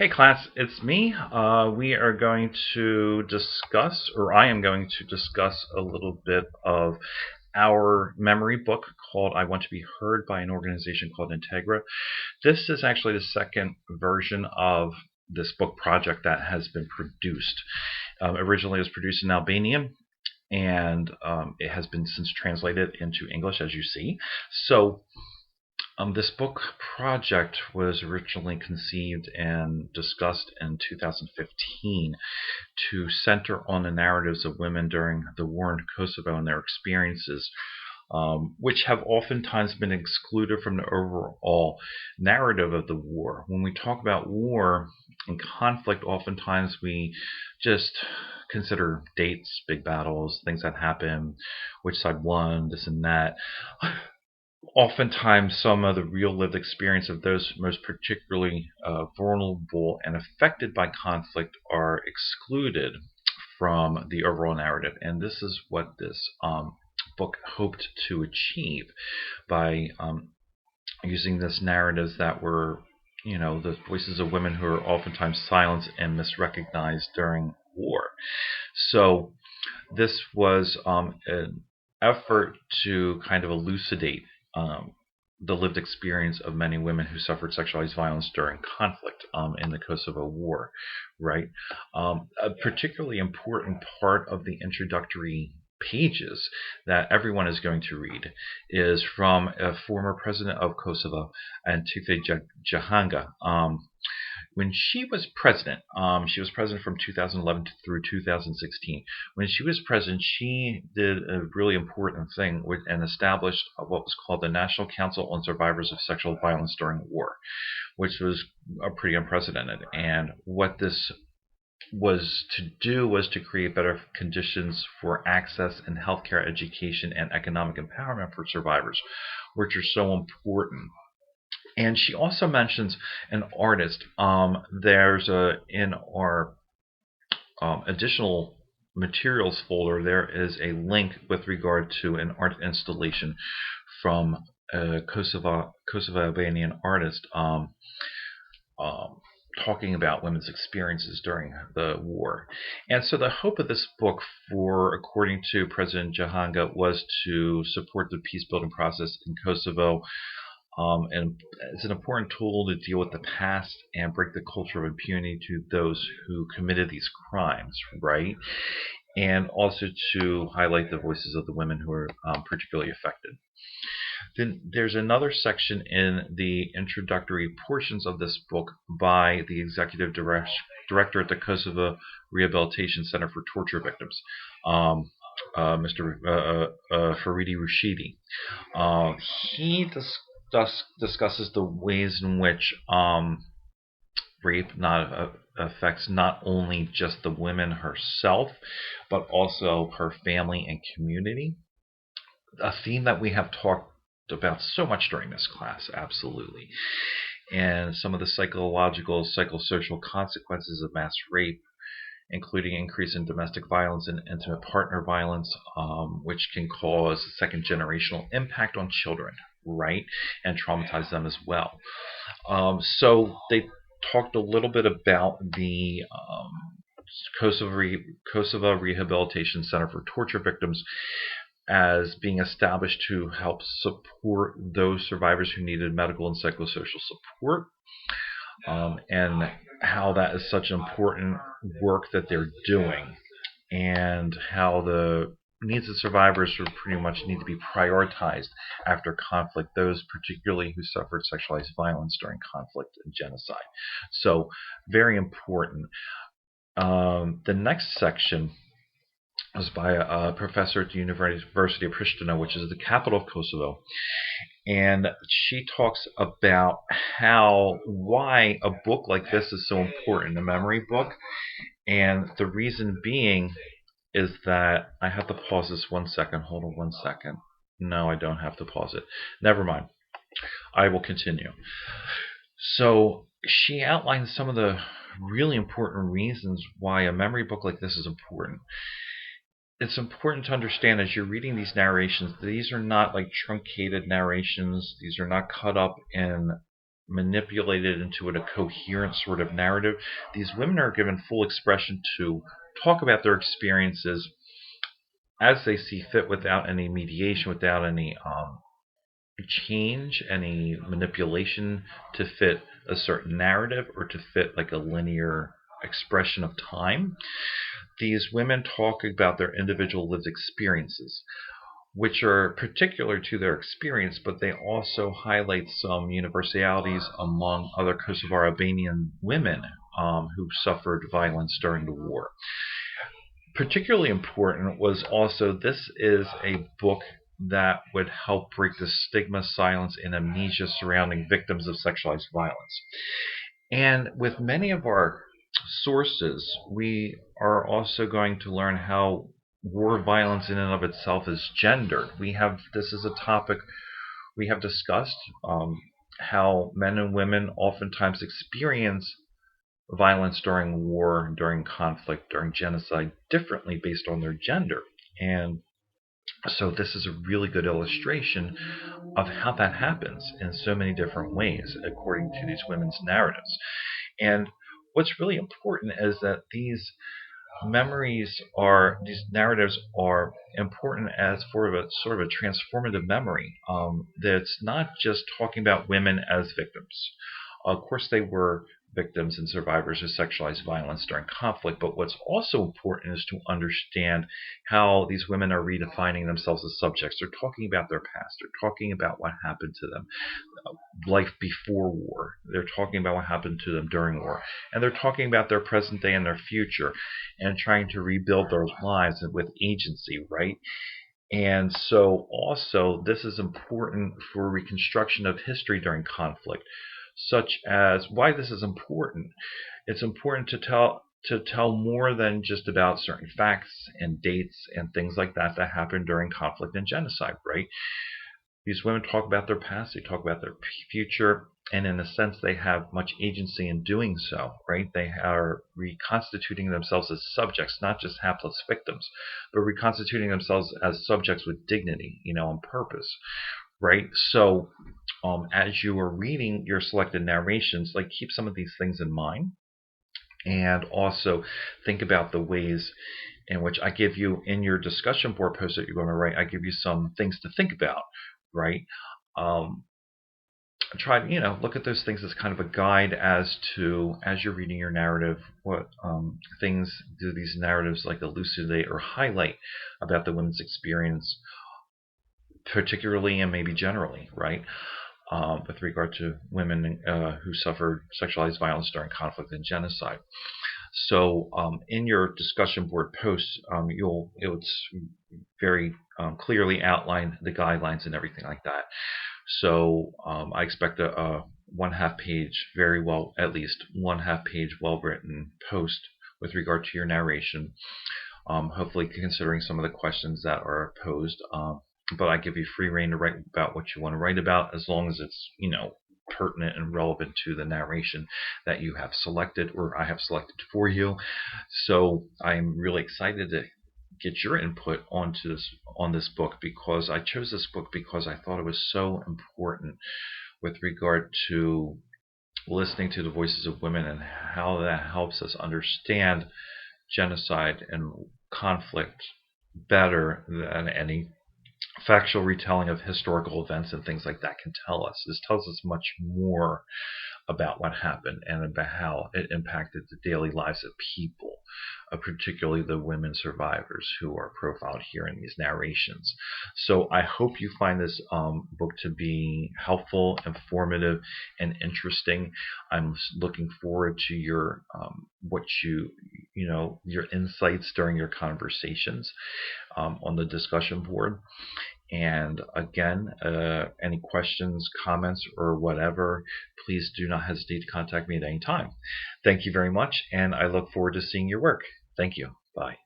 Hey class, it's me. We are going to discuss, or I am going to discuss a little bit of our memory book called I Want to Be Heard by an organization called Integra. This is actually the second version of this book project that has been produced. Originally, it was produced in Albanian, and it has been since translated into English, as you see. So this book project was originally conceived and discussed in 2015 to center on the narratives of women during the war in Kosovo and their experiences, which have oftentimes been excluded from the overall narrative of the war. When we talk about war and conflict, oftentimes we just consider dates, big battles, things that happen, which side won, this and that. Oftentimes some of the real lived experience of those most particularly vulnerable and affected by conflict are excluded from the overall narrative. And this is what this book hoped to achieve by using this narratives that were, the voices of women who are oftentimes silenced and misrecognized during war. So this was an effort to kind of elucidate the lived experience of many women who suffered sexualized violence during conflict in the Kosovo War, right? A particularly important part of the introductory pages that everyone is going to read is from a former president of Kosovo, Antufe Jahanga. When she was president from 2011 through 2016. When she was president, she did a really important thing and established what was called the National Council on Survivors of Sexual Violence During War, which was pretty unprecedented. And what this was to do was to create better conditions for access and healthcare, education, and economic empowerment for survivors, which are so important. And she also mentions an artist. There's in our additional materials folder, there is a link with regard to an art installation from a Kosovo Albanian artist talking about women's experiences during the war. And so the hope of this book, according to President Jahanga, was to support the peace building process in Kosovo. And it's an important tool to deal with the past and break the culture of impunity to those who committed these crimes, right? And also to highlight the voices of the women who are particularly affected. Then there's another section in the introductory portions of this book by the executive director at the Kosovo Rehabilitation Center for Torture Victims, Mr. Faridi Rushidi. He discusses the ways in which rape affects not only just the woman herself, but also her family and community. A theme that we have talked about so much during this class, absolutely. And some of the psychological, psychosocial consequences of mass rape, including increase in domestic violence and intimate partner violence, which can cause a second generational impact on children, right, and traumatize them as well. So they talked a little bit about the Kosovo Rehabilitation Center for Torture Victims as being established to help support those survivors who needed medical and psychosocial support, and how that is such important work that they're doing, and how the needs of survivors would pretty much need to be prioritized after conflict, those particularly who suffered sexualized violence during conflict and genocide. So very important. The next section was by a professor at the University of Pristina, which is the capital of Kosovo. And she talks about why a book like this is so important, a memory book. And the reason being is that I have to pause this 1 second. Hold on 1 second. No, I don't have to pause it. Never mind. I will continue. So she outlines some of the really important reasons why a memory book like this is important. It's important to understand as you're reading these narrations, these are not like truncated narrations. These are not cut up in manipulated into a coherent sort of narrative. These women are given full expression to talk about their experiences as they see fit without any mediation, without any change, any manipulation to fit a certain narrative or to fit like a linear expression of time. These women talk about their individual lived experiences, which are particular to their experience, but they also highlight some universalities among other Kosovar Albanian women who suffered violence during the war. Particularly important was also this is a book that would help break the stigma, silence, and amnesia surrounding victims of sexualized violence. And with many of our sources, we are also going to learn how war violence in and of itself is gendered. This is a topic we have discussed, how men and women oftentimes experience violence during war, during conflict, during genocide differently based on their gender. And so this is a really good illustration of how that happens in so many different ways according to these women's narratives. And what's really important is that these narratives are important as for a sort of a transformative memory. That's not just talking about women as victims. Of course, they were victims and survivors of sexualized violence during conflict, but what's also important is to understand how these women are redefining themselves as subjects. They're talking about their past. They're talking about what happened to them, life before war. They're talking about what happened to them during war. And they're talking about their present day and their future and trying to rebuild their lives with agency, right? And so also this is important for reconstruction of history during conflict, such as why this is important. It's important to tell more than just about certain facts and dates and things like that that happened during conflict and genocide, right? These women talk about their past, they talk about their future, and in a sense, they have much agency in doing so, right? They are reconstituting themselves as subjects, not just hapless victims, but reconstituting themselves as subjects with dignity, on purpose, right? So, as you are reading your selected narrations, like keep some of these things in mind, and also think about the ways in which I give you in your discussion board post that you're going to write. I give you some things to think about, right? Try look at those things as kind of a guide as you're reading your narrative, what things do these narratives like elucidate or highlight about the women's experience, particularly and maybe generally, right? With regard to women who suffered sexualized violence during conflict and genocide. So in your discussion board posts, it's very clearly outline the guidelines and everything like that. So I expect a at least one half page well-written post with regard to your narration, hopefully considering some of the questions that are posed. But I give you free rein to write about what you want to write about, as long as it's, pertinent and relevant to the narration that you have selected or I have selected for you. So I'm really excited to get your input on this book, because I chose this book because I thought it was so important with regard to listening to the voices of women and how that helps us understand genocide and conflict better than any factual retelling of historical events and things like that can tell us. This tells us much more about what happened and about how it impacted the daily lives of people, particularly the women survivors who are profiled here in these narrations. So I hope you find this book to be helpful, informative, and interesting. I'm looking forward to your your insights during your conversations on the discussion board. And again, any questions, comments, or whatever, please do not hesitate to contact me at any time. Thank you very much, and I look forward to seeing your work. Thank you. Bye.